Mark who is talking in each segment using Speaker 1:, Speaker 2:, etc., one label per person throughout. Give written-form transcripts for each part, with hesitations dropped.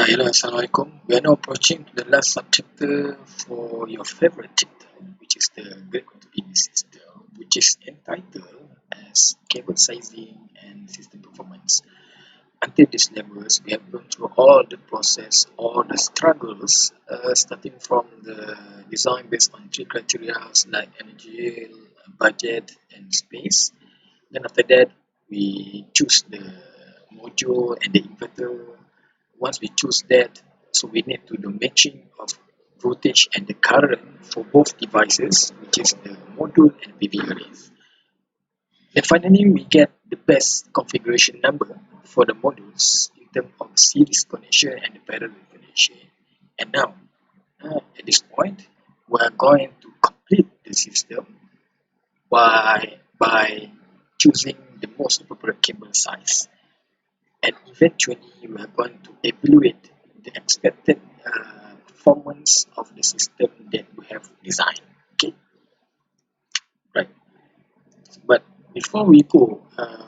Speaker 1: Hello, Assalamualaikum. We are now approaching the last subchapter for your favorite chapter, which is the Great Continuity System, which is entitled as Cable Sizing and System Performance. Until this levels, we have gone through all the process, all the struggles, starting from the design based on three criteria like energy, budget, and space. Then after that, we choose the module and the inverter. Once we choose that, so we need to do matching of voltage and the current for both devices, which is the module and PV arrays. Then finally, we get the best configuration number for the modules in terms of series connection and the parallel connection. And now, at this point, we are going to complete the system by choosing the most appropriate cable size. And eventually, we are going to evaluate the expected performance of the system that we have designed. Okay, right. But before we go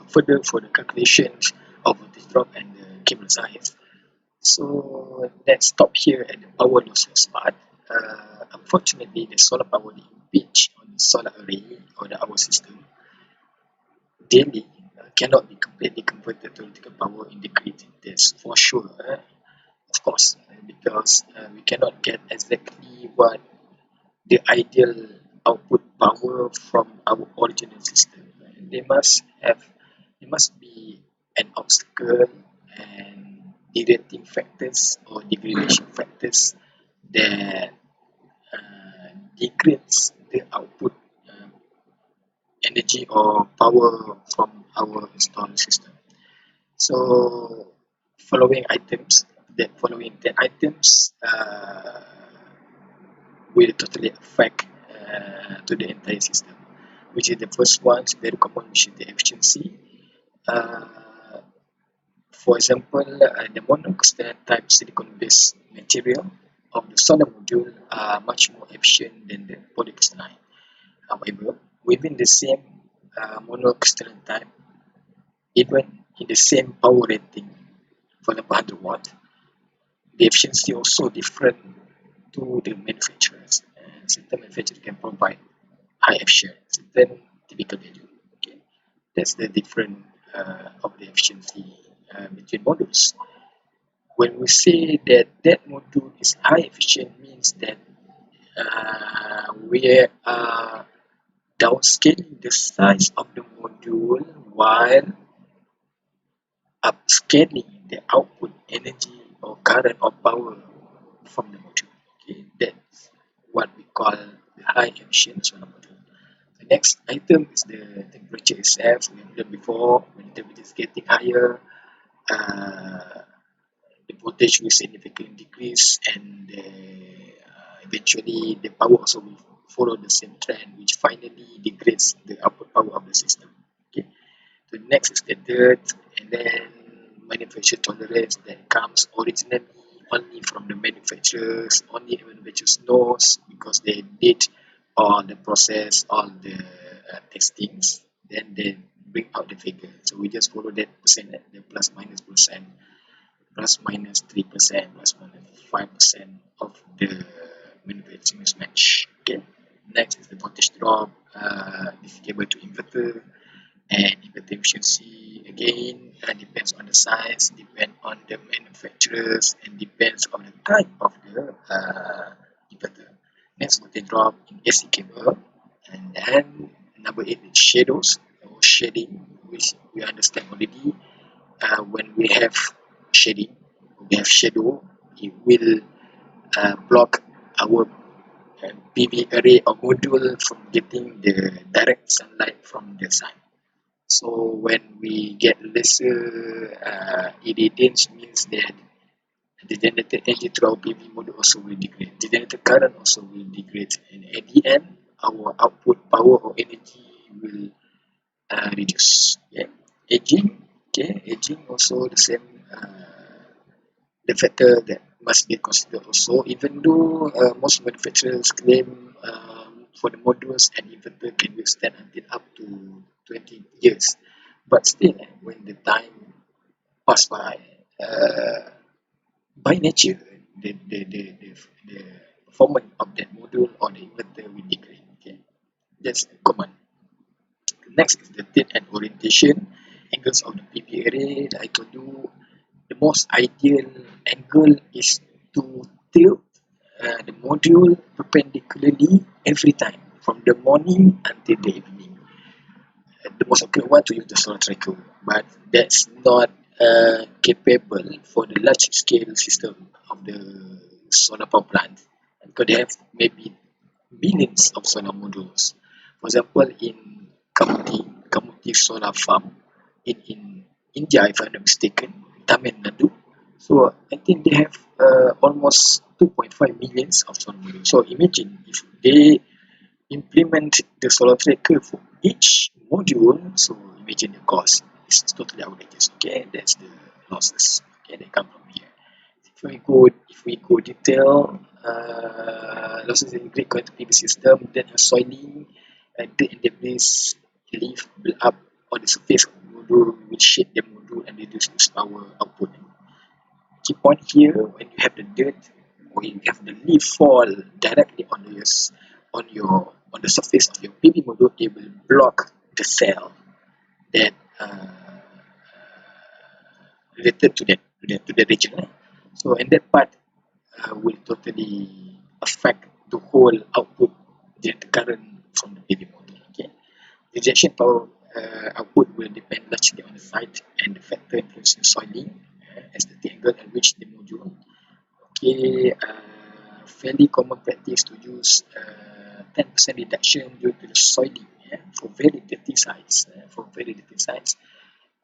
Speaker 1: further for the calculations of voltage drop and the cable size, so let's stop here at the power losses part. Unfortunately, the solar power linkage on the solar array or our system daily cannot be completely converted to electrical power in the grid. That's for sure. Of course, because we cannot get exactly what the ideal output power from our original system. There must be an obstacle and degrading factors or degradation factors that degrades the output energy or power from our installed system. So following 10 items will totally affect to the entire system, which is the first one is very common, which is the efficiency. Uh, for example, the monocrystalline type silicon-based material of the solar module are much more efficient than the polycrystalline. However, within the same monocrystalline type, even in the same power rating, for example 100 watt, the efficiency also different to the manufacturers. Certain manufacturers can provide high efficiency, certain typical value. Okay, that's the difference of the efficiency between modules. When we say that that module is high efficient, means that we are downscaling the size of the module while upscaling the output energy or current or power from the module. Okay, that's what we call the high efficient solar module. The next item is the temperature itself. We have learned before, when the temperature is getting higher, uh, the voltage will significantly decrease, and eventually the power also will follow the same trend, which finally degrades the output power of the system. Okay, the next is the dirt, and then manufacturer tolerance that comes originally only from the manufacturers, only the manufacturers knows because they did all the process, all the testings, then they bring out the figure. So we just follow that percent, the plus minus percent, plus minus 3%, plus minus 5% of the manufacturing mismatch. Okay. Next is the voltage drop, this is able to inverter, and inverter efficiency again depends on the size, depends on the manufacturers, and depends on the type of the inverter. Next voltage drop in AC cable, and then number 8 is shadows or shading, which we understand already. When we have shading, we have shadow, it will block our PV array or module from getting the direct sunlight from the sun. So when we get lesser irradiance, means that the generated energy through our PV module also will degrade. The generated current also will degrade, and at the end, our output power or energy will reduce. Yeah. Aging, okay, aging also the same. The factor that must be considered also, even though most manufacturers claim for the modules and inverter can withstand until up to 20 years, but still when the time pass by, uh, by nature, the performance of that module or the inverter will degrade. Okay, that's common. Next is the tilt and orientation angles of the PV array. Like I told you, the most ideal angle is to tilt the module perpendicularly every time from the morning until the evening. The most accurate one to use the solar tracker, but that's not capable for the large scale system of the solar power plant because they have maybe billions of solar modules. For example, in Kamuti Solar Farm in India, if I'm not mistaken, Tamil Nadu. So I think they have almost 2.5 millions of solar modules. So imagine if they implement the solar tracker for each module. So imagine the cost. It's totally outrageous. Okay, that's the losses. Okay, they come from here. If we go detail, losses in grid going to PV system, then your soiling, dirt and debris, leaf build up on the surface of the module, which shape the module and reduce its power output. Key point here, when you have the dirt or you have the leaf fall directly on the surface of your PV module, it will block the cell that related to the region. So and that part will totally affect the whole output, the current from the PV module. Okay, rejection power output will depend largely on the site and the factor influencing soiling as the angle at which the module. Okay, fairly common practice to use 10% reduction due to the soiling, for very dirty sites,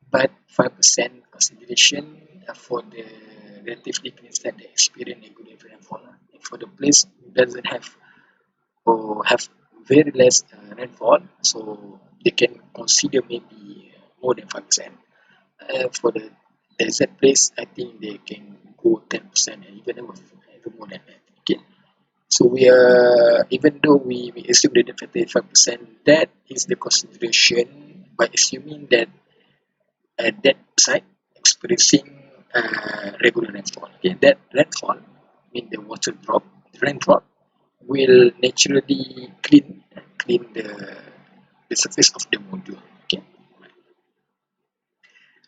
Speaker 1: but 5% consideration for the relatively clean site that experience a good rainfall. For the place who doesn't have or have very less rainfall, so they can consider maybe more than 5%. For the desert place, I think they can go 10% and even more than that. Okay, so we are, even though we assume the net factor is 5%, that is the consideration by assuming that that site experiencing regular rainfall. Okay, that rainfall mean the water drop, the raindrop will naturally clean the surface of the module. Okay.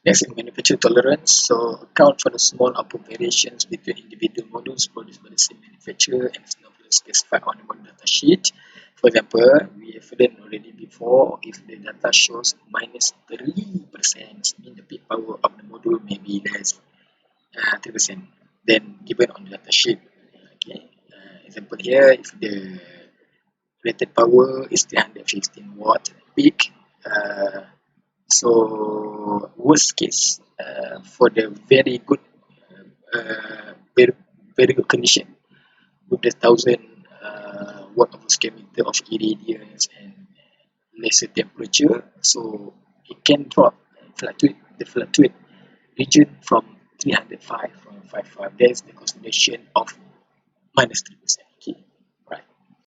Speaker 1: Next is manufacturer tolerance. So account for the small output variations between individual modules produced by the same manufacturer and is not fully specified on the model data sheet. For example, we have learned already before, if the data shows minus 3%, mean the peak power of the module may be less 3% than given on the data sheet. Okay. Example here, if the rated power is 315 watt peak, so worst case, for the very very good condition with the 1,000 watt of square meter of irradiance and lesser temperature, so it can drop, fluctuate region from 305 from 55. That's the consideration of minus 3%. Okay,